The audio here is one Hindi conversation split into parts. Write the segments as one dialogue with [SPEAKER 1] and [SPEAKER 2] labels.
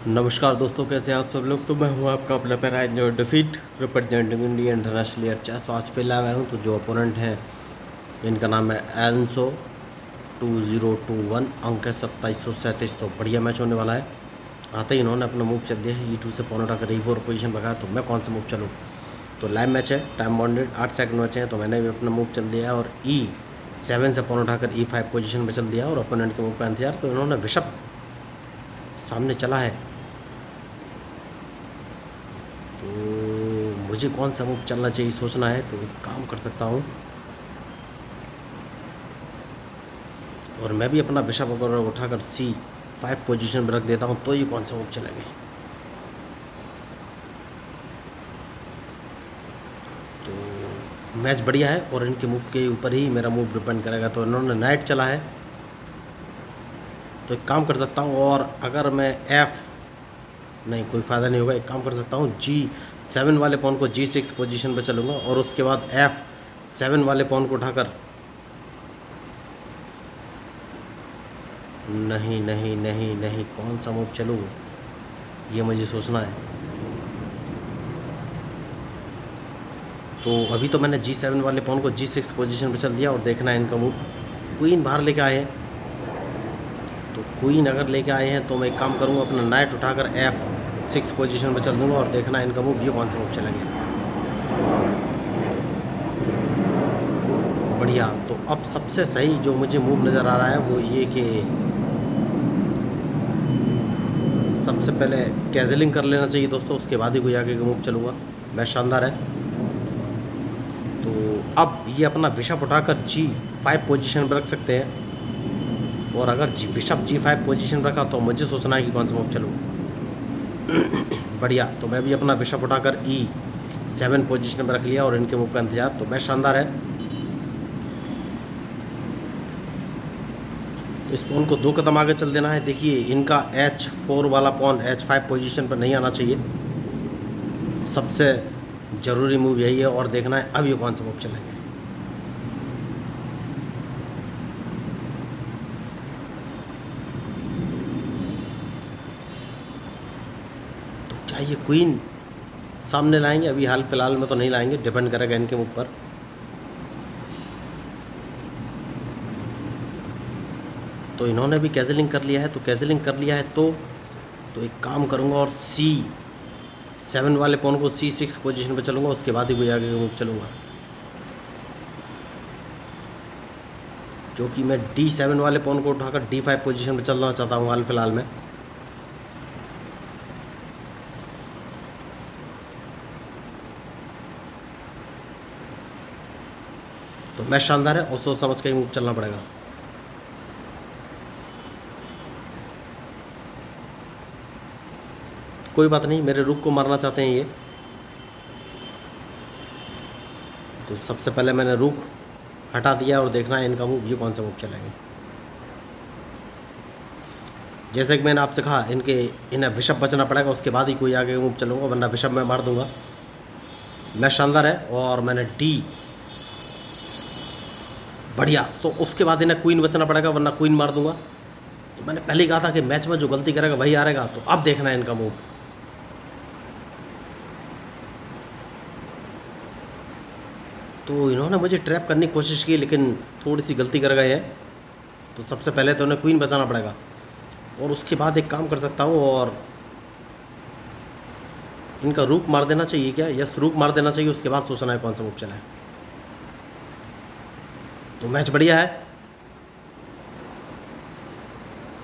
[SPEAKER 1] नमस्कार दोस्तों, कैसे हैं आप सब लोग। तो मैं हूं आपका अपना पैरा जो डिफीट representing India international year chess. तो आज फिर आया हूं। तो जो ओपोनेंट है इनका नाम है एल्सो 2021, अंक है 2737। तो बढ़िया मैच होने वाला है। आते ही इन्होंने अपना मूव चल दिया है E2 से पॉन उठाकर E4 पोजीशन लगाया। तो मैं कौन सा मूव चलूँ। तो लाइव मैच है, टाइम बाउंडेड 8 सेकंड बचे हैं। तो मैंने भी अपना मूव चल दिया है और E7 से पॉन उठाकर E5 पोजीशन पर चल दिया और ओपोनेंट के मूव का इंतजार। तो इन्होंने बिशप सामने चला है। तो मुझे कौन सा मूव चलना चाहिए सोचना है। तो एक काम कर सकता हूँ और मैं भी अपना बिशप वगैरह उठाकर C5 पोजीशन में रख देता हूँ। तो ये कौन सा मूव चलेंगे। तो मैच बढ़िया है और इनके मूव के ऊपर ही मेरा मूव डिपेंड करेगा। तो इन्होंने नाइट चला है, तो एक काम कर सकता हूँ। और अगर मैं नहीं, कोई फ़ायदा नहीं होगा। एक काम कर सकता हूँ, G7 वाले पॉन को G6 पोजीशन पर चलूँगा और उसके बाद F7 वाले पॉन को उठाकर नहीं नहीं नहीं नहीं, कौन सा मूव चलूँ ये मुझे सोचना है। तो अभी तो मैंने G7 वाले पॉन को G6 पोजीशन पे चल दिया और देखना है इनका मूव। क्वीन बाहर लेके आए हैं, तो क्वीन अगर लेके आए हैं तो मैं एक काम करूँगा, अपना नाइट उठाकर F6 पोजीशन पे चल दूँगा और देखना है इनका मूव। ये कौन सा मूव चलेंगे। बढ़िया। तो अब सबसे सही जो मुझे मूव नज़र आ रहा है वो ये कि सबसे पहले कैजलिंग कर लेना चाहिए दोस्तों, उसके बाद ही कोई आगे का मूव चलूँगा। मैच शानदार है। तो अब ये अपना बिशप उठाकर G5 पोजीशन पर रख सकते हैं और अगर बिशप G5 पोजीशन रखा तो मुझे सोचना है कि कौन सा मूव चलूँ। बढ़िया। तो मैं भी अपना बिशप उठाकर E7 पोजीशन पर रख लिया और इनके मूव का इंतजार। तो मैच शानदार है। इस पॉन को 2 कदम आगे चल देना है। देखिए इनका H4 वाला पॉन H5 पोजीशन पर नहीं आना चाहिए। सबसे ज़रूरी मूव यही है और देखना है अब ये कौन सा मूव चलेंगे। तो क्या ये क्वीन सामने लाएंगे। अभी हाल फिलहाल में तो नहीं लाएंगे, डिपेंड करेगा इनके मूव पर। तो इन्होंने भी कैजलिंग कर लिया है। तो कैजलिंग कर लिया है तो एक काम करूँगा और C7 वाले पॉन को C6 पोजीशन पे चलूँगा, उसके बाद ही कोई आगे मूव चलूँगा। क्योंकि मैं D7 वाले पॉन को उठाकर D5 पोजीशन पे चलना चाहता हूँ हाल फिलहाल में। तो मैच शानदार है और सोच समझ के ही मूव चलना पड़ेगा। कोई बात नहीं, मेरे रुक को मारना चाहते हैं ये। तो सबसे पहले मैंने रुक हटा दिया और देखना है इनका मूव। ये कौन सा मूव चलेंगे। जैसे कि मैंने आपसे कहा, इन्हें बिशप बचना पड़ेगा, उसके बाद ही कोई आगे मूव चलूँगा, वरना बिशप मैं मार दूंगा। मैच शानदार है और मैंने बढ़िया। तो उसके बाद इन्हें क्वीन बचना पड़ेगा, वरना क्वीन मार दूंगा। तो मैंने पहले ही कहा था कि मैच में जो गलती करेगा वही हारेगा। तो अब देखना है इनका मूव। तो इन्होंने मुझे ट्रैप करने की कोशिश की, लेकिन थोड़ी सी गलती कर गए हैं। तो सबसे पहले तो उन्हें क्वीन बचाना पड़ेगा और उसके बाद एक काम कर सकता हूँ और इनका रूक मार देना चाहिए। क्या यस, रूक मार देना चाहिए, उसके बाद सोचना है कौन सा मूव चला है। तो मैच बढ़िया है।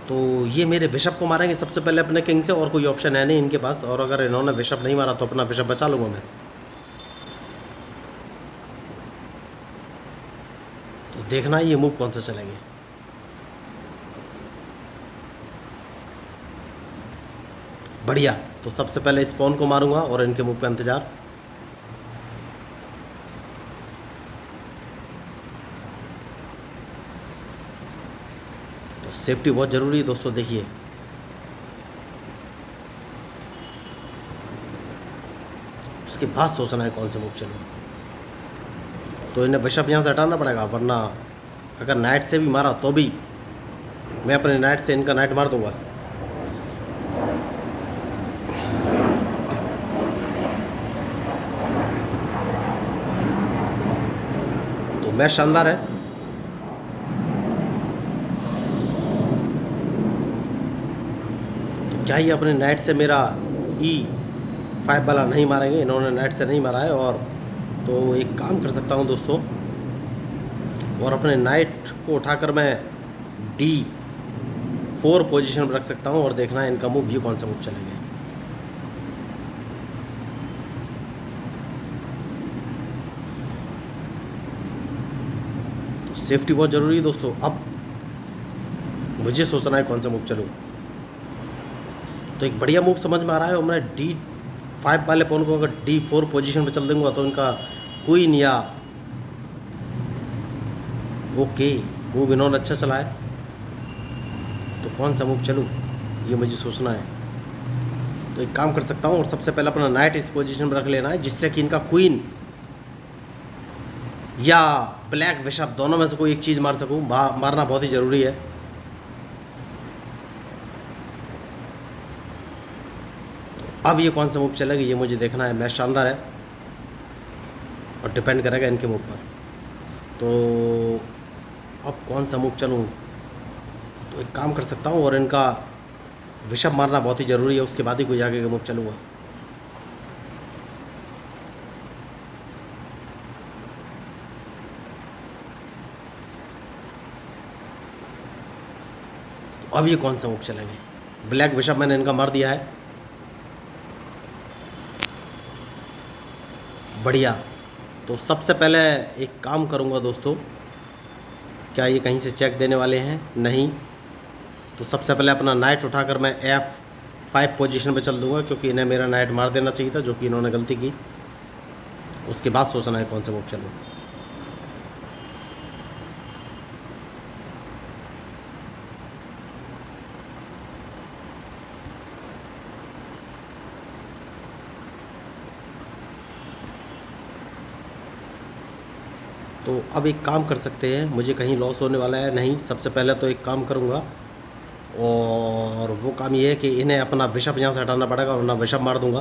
[SPEAKER 1] तो ये मेरे बिशप को मारेंगे सबसे पहले अपने किंग से, और कोई ऑप्शन है नहीं इनके पास। और अगर इन्होंने बिशप नहीं मारा तो अपना बिशप बचा लूँगा मैं। तो देखना है ये मूव कौन सा चलेंगे। बढ़िया। तो सबसे पहले इस पॉन को मारूंगा और इनके मूव का इंतजार। तो सेफ्टी बहुत ज़रूरी है दोस्तों। देखिए उसके बाद सोचना है कौन सा मूव चलूँ। तो इन्हें बिशप यहाँ से हटाना पड़ेगा, वरना अगर नाइट से भी मारा तो भी मैं अपने नाइट से इनका नाइट मार दूंगा। मैच शानदार है। तो क्या ये अपने नाइट से मेरा E5 वाला नहीं मारेंगे? इन्होंने नाइट से नहीं मारा है। और तो एक काम कर सकता हूँ दोस्तों, और अपने नाइट को उठाकर मैं D4 पोजीशन पर रख सकता हूँ और देखना है इनका मूव, ये कौन सा मूव चलेंगे। तो सेफ्टी बहुत ज़रूरी है दोस्तों। अब मुझे सोचना है कौन सा मूव चलूँ। तो एक बढ़िया मूव समझ में आ रहा है, और मैं D5 वाले पॉन को अगर D4 पोजीशन पर चल दूंगा तो इनका क्वीन या ओके मूव इन्होंने अच्छा चला है। तो कौन सा मूव चलूँ ये मुझे सोचना है। तो एक काम कर सकता हूँ, और सबसे पहले अपना नाइट इस पोजीशन पर रख लेना है, जिससे कि इनका क्वीन या ब्लैक बिशप दोनों में से कोई एक चीज़ मार सकूँ। मारना बहुत ही ज़रूरी है। तो अब ये कौन सा मूव चलेगा ये मुझे देखना है। मैच शानदार है और डिपेंड करेगा इनके मूव पर। तो अब कौन सा मूव चलूँ। तो एक काम कर सकता हूँ, और इनका बिशप मारना बहुत ही ज़रूरी है, उसके बाद ही कोई आगे का मूव चलूँगा। तो अब ये कौन सा मूव चलेंगे। ब्लैक बिशप मैंने इनका मार दिया है, बढ़िया। तो सबसे पहले एक काम करूँगा दोस्तों, क्या ये कहीं से चेक देने वाले हैं? नहीं। तो सबसे पहले अपना नाइट उठाकर मैं F5 पोजीशन पे चल दूंगा, क्योंकि इन्हें मेरा नाइट मार देना चाहिए था, जो कि इन्होंने गलती की। उसके बाद सोचना है कौन सा मूव चलूँ। तो अब एक काम कर सकते हैं, मुझे कहीं लॉस होने वाला है नहीं। सबसे पहले तो एक काम करूँगा, और वो काम ये है कि इन्हें अपना बिशप यहाँ से हटाना पड़ेगा, वरना बिशप मार दूंगा।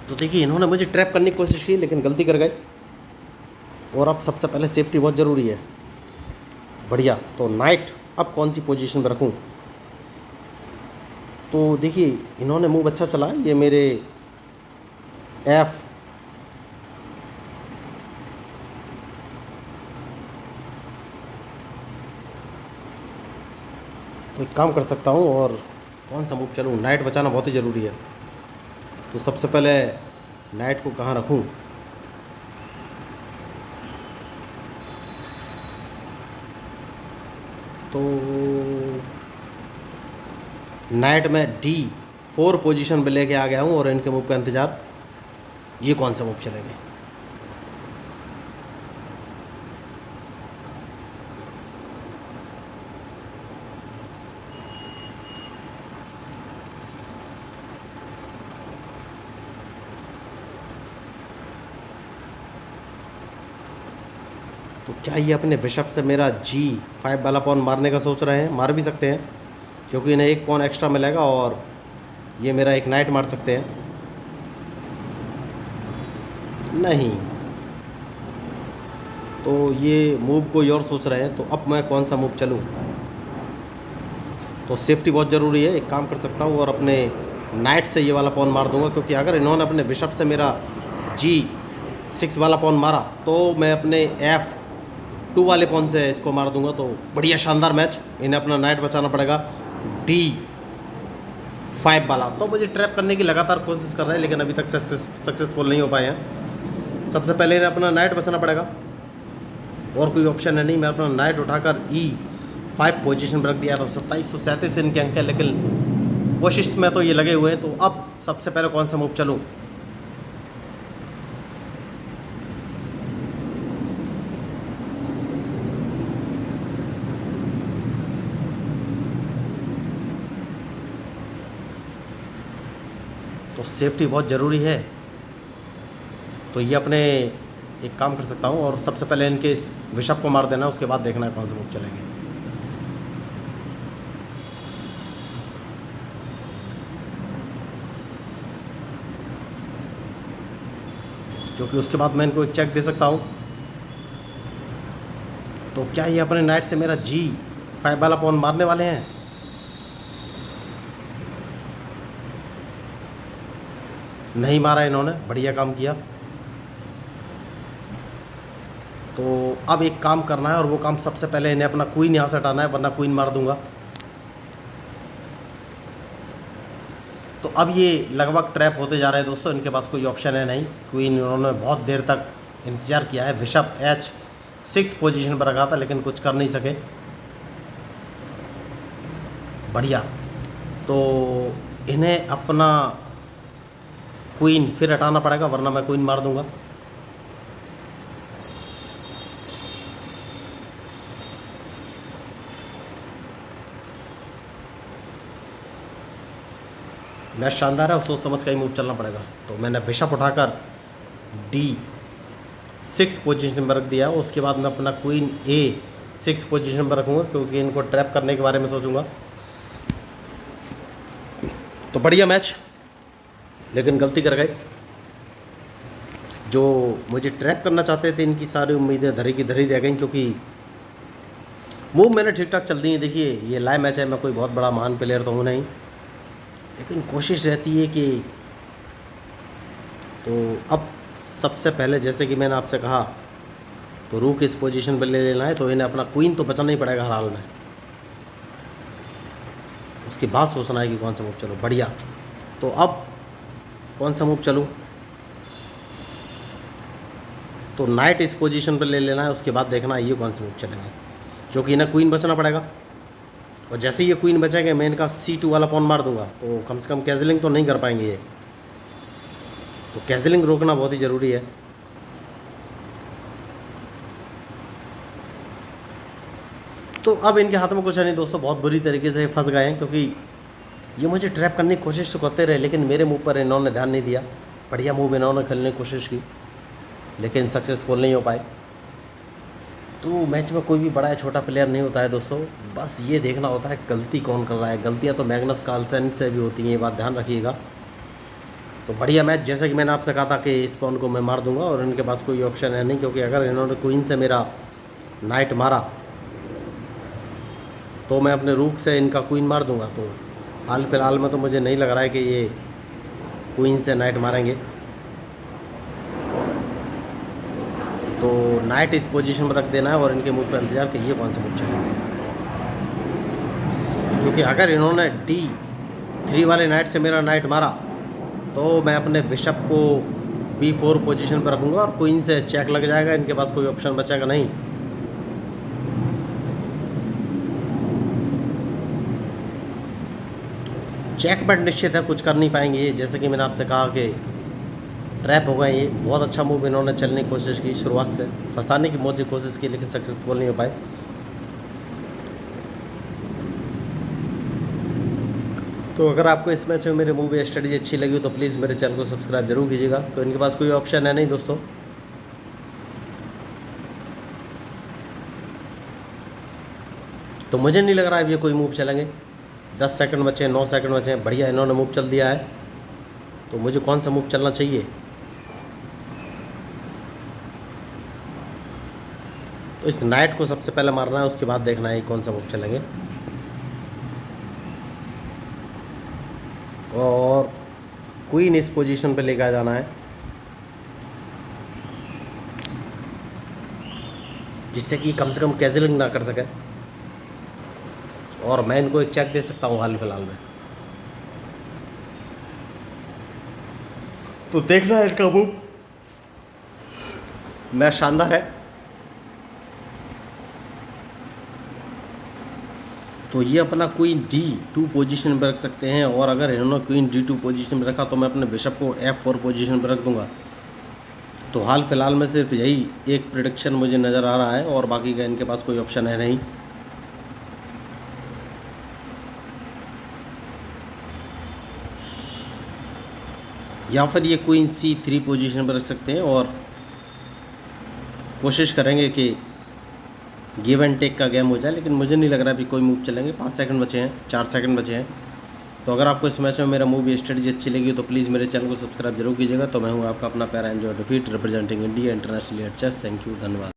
[SPEAKER 1] तो देखिए, इन्होंने मुझे ट्रैप करने की कोशिश की, लेकिन गलती कर गए। और अब सबसे पहले सेफ्टी बहुत ज़रूरी है। बढ़िया। तो नाइट अब कौन सी पोजीशन पर रखूँ। तो देखिए, इन्होंने मूव अच्छा चला है। ये मेरे F तो एक काम कर सकता हूँ, और कौन सा मूव चलूँ। नाइट बचाना बहुत ही ज़रूरी है। तो सबसे पहले नाइट को कहाँ रखूँ। तो नाइट में D4 पोजीशन पे लेके आ गया हूँ, और इनके मूव का इंतज़ार, ये कौन सा मूव चलेंगे। तो क्या ये अपने बिशप से मेरा G5 वाला पॉन मारने का सोच रहे हैं? मार भी सकते हैं, क्योंकि इन्हें एक पॉन एक्स्ट्रा मिलेगा, और ये मेरा एक नाइट मार सकते हैं। नहीं। तो ये मूव कोई और सोच रहे हैं। तो अब मैं कौन सा मूव चलूँ। तो सेफ्टी बहुत ज़रूरी है। एक काम कर सकता हूँ, और अपने नाइट से ये वाला पॉन मार दूंगा, क्योंकि अगर इन्होंने अपने बिशप से मेरा G6 वाला पॉन मारा, तो मैं अपने F2 वाले पॉन से इसको मार दूंगा। तो बढ़िया शानदार मैच। इन्हें अपना नाइट बचाना पड़ेगा D5 वाला। तो मुझे ट्रैप करने की लगातार कोशिश कर रहे हैं, लेकिन अभी तक सक्सेसफुल नहीं हो पाए हैं। सबसे पहले इन्हें अपना नाइट बचाना पड़ेगा, और कोई ऑप्शन है नहीं। मैं अपना नाइट उठाकर E5 पोजीशन पर रख दिया। तो 2737 इनके अंक है, लेकिन कोशिश में तो ये लगे हुए हैं। तो अब सबसे पहले कौन सा मूव चलूँ। तो सेफ्टी बहुत ज़रूरी है। तो ये अपने एक काम कर सकता हूँ, और सबसे पहले इनके इस बिशप को मार देना, उसके बाद देखना है कौन से मूव चलेंगे। जो कि उसके बाद मैं इनको एक चेक दे सकता हूँ। तो क्या ये अपने नाइट से मेरा G5 वाला पॉन मारने वाले हैं? नहीं मारा इन्होंने, बढ़िया काम किया। तो अब एक काम करना है, और वो काम सबसे पहले इन्हें अपना क्वीन यहाँ से हटाना है, वरना क्वीन मार दूंगा। तो अब ये लगभग ट्रैप होते जा रहे हैं दोस्तों, इनके पास कोई ऑप्शन है नहीं। क्वीन इन्होंने बहुत देर तक इंतज़ार किया है, बिशप H6 पोजीशन पर रखा था, लेकिन कुछ कर नहीं सके। बढ़िया। तो इन्हें अपना क्वीन फिर हटाना पड़ेगा, वरना मैं क्वीन मार दूंगा। मैच शानदार है, सोच समझ का ही मूव चलना पड़ेगा। तो मैंने बिशप उठाकर D6 पोजीशन पर रख दिया है। उसके बाद मैं अपना क्वीन A6 पोजीशन पर रखूँगा, क्योंकि इनको ट्रैप करने के बारे में सोचूंगा। तो बढ़िया मैच, लेकिन गलती कर गए। जो मुझे ट्रैप करना चाहते थे, इनकी सारी उम्मीदें धरी की धरी रह गई, क्योंकि मूव मैंने ठीक ठाक चल दी है। देखिए, ये लाइव मैच है, मैं कोई बहुत बड़ा महान प्लेयर तो हूँ नहीं, लेकिन कोशिश रहती है कि तो अब सबसे पहले, जैसे कि मैंने आपसे कहा, तो रूक इस पोजीशन पर ले लेना है। तो इन्हें अपना क्वीन तो बचाना ही पड़ेगा हर हाल में। उसके बाद सोचना है कि कौन सा मूव चलो। बढ़िया। तो अब कौन सा मूव चलूँ? तो नाइट इस पोजीशन पर ले लेना है। उसके बाद देखना है ये कौन से मूव चलेंगे, जो कि इन्हें क्वीन बचाना पड़ेगा। और जैसे ही ये क्वीन बचेंगे, मैं इनका C2 वाला पॉन मार दूंगा, तो कम से कम कैजलिंग तो नहीं कर पाएंगे ये। तो कैजलिंग रोकना बहुत ही ज़रूरी है। तो अब इनके हाथ में कुछ है नहीं दोस्तों, बहुत बुरी तरीके से फंस गए हैं, क्योंकि ये मुझे ट्रैप करने की कोशिश तो करते रहे, लेकिन मेरे मूव पर इन्होंने ध्यान नहीं दिया। बढ़िया मूव इन्होंने खेलने की कोशिश की, लेकिन सक्सेसफुल नहीं हो पाए। तो मैच में कोई भी बड़ा या छोटा प्लेयर नहीं होता है दोस्तों, बस ये देखना होता है गलती कौन कर रहा है। गलतियाँ तो मैग्नस कार्लसन से भी होती हैं, ये बात ध्यान रखिएगा। तो बढ़िया मैच, जैसे कि मैंने आपसे कहा था कि इस पॉन को मैं मार दूंगा, और इनके पास कोई ऑप्शन है नहीं, क्योंकि अगर इन्होंने क्वीन से मेरा नाइट मारा, तो मैं अपने रूक से इनका क्वीन मार दूंगा। तो हाल फिलहाल में तो मुझे नहीं लग रहा है कि ये क्वीन से नाइट मारेंगे। तो नाइट इस पोजीशन पर रख देना है, और इनके मूव पर इंतजार कि ये कौन से मूव चलेंगे, क्योंकि अगर इन्होंने D3 वाले नाइट से मेरा नाइट मारा, तो मैं अपने बिशप को B4 पोजीशन पर रखूँगा, और क्वीन से चेक लग जाएगा। इनके पास कोई ऑप्शन बचेगा नहीं। चेक बैट निश्चित है, कुछ कर नहीं पाएंगे ये। जैसे कि मैंने आपसे कहा कि ट्रैप हो गए ये। बहुत अच्छा मूव इन्होंने चलने की कोशिश की, शुरुआत से फंसाने की बहुत सी कोशिश की, लेकिन सक्सेसफुल नहीं हो पाए। तो अगर आपको इस मैच में मेरे मूव या स्ट्रेटजी अच्छी लगी हो, तो प्लीज़ मेरे चैनल को सब्सक्राइब जरूर कीजिएगा। तो इनके पास कोई ऑप्शन है नहीं दोस्तों। तो मुझे नहीं लग रहा है ये कोई मूव चलेंगे। 10 सेकंड बचे हैं, 9 सेकंड बचे हैं। बढ़िया, इन्होंने मूव चल दिया है। तो मुझे कौन सा मूव चलना चाहिए? तो इस नाइट को सबसे पहले मारना है, उसके बाद देखना है कौन सा मूव चलेंगे। और क्वीन इस पोजीशन पे लेकर जाना है, जिससे कि कम से कम कैजलिंग ना कर सके, और मैं इनको एक चेक दे सकता हूँ हाल फिलहाल में। तो देखना है इनका मूव। मैच शानदार है। तो ये अपना क्वीन D2 पोजीशन पर रख सकते हैं, और अगर इन्होंने क्वीन D2 पोजीशन पर रखा, तो मैं अपने बिशप को F4 पोजीशन पर रख दूंगा। तो हाल फिलहाल में सिर्फ यही एक प्रेडिक्शन मुझे नज़र आ रहा है, और बाकी का इनके पास कोई ऑप्शन है नहीं। या फिर ये क्वीन C3 पोजीशन पर रख सकते हैं, और कोशिश करेंगे कि गिव एंड टेक का गेम हो जाए, लेकिन मुझे नहीं लग रहा अभी कोई मूव चलेंगे। 5 सेकंड बचे हैं, 4 सेकंड बचे हैं। तो अगर आपको इस मैच में मेरा मूवी स्ट्रेटजी अच्छी लगी तो प्लीज़ मेरे चैनल को सब्सक्राइब जरूर कीजिएगा। तो मैं हूँ आपका अपना पैरा एंजॉय डिफीट representing India internationally at chess. Thank you, धन्यवाद।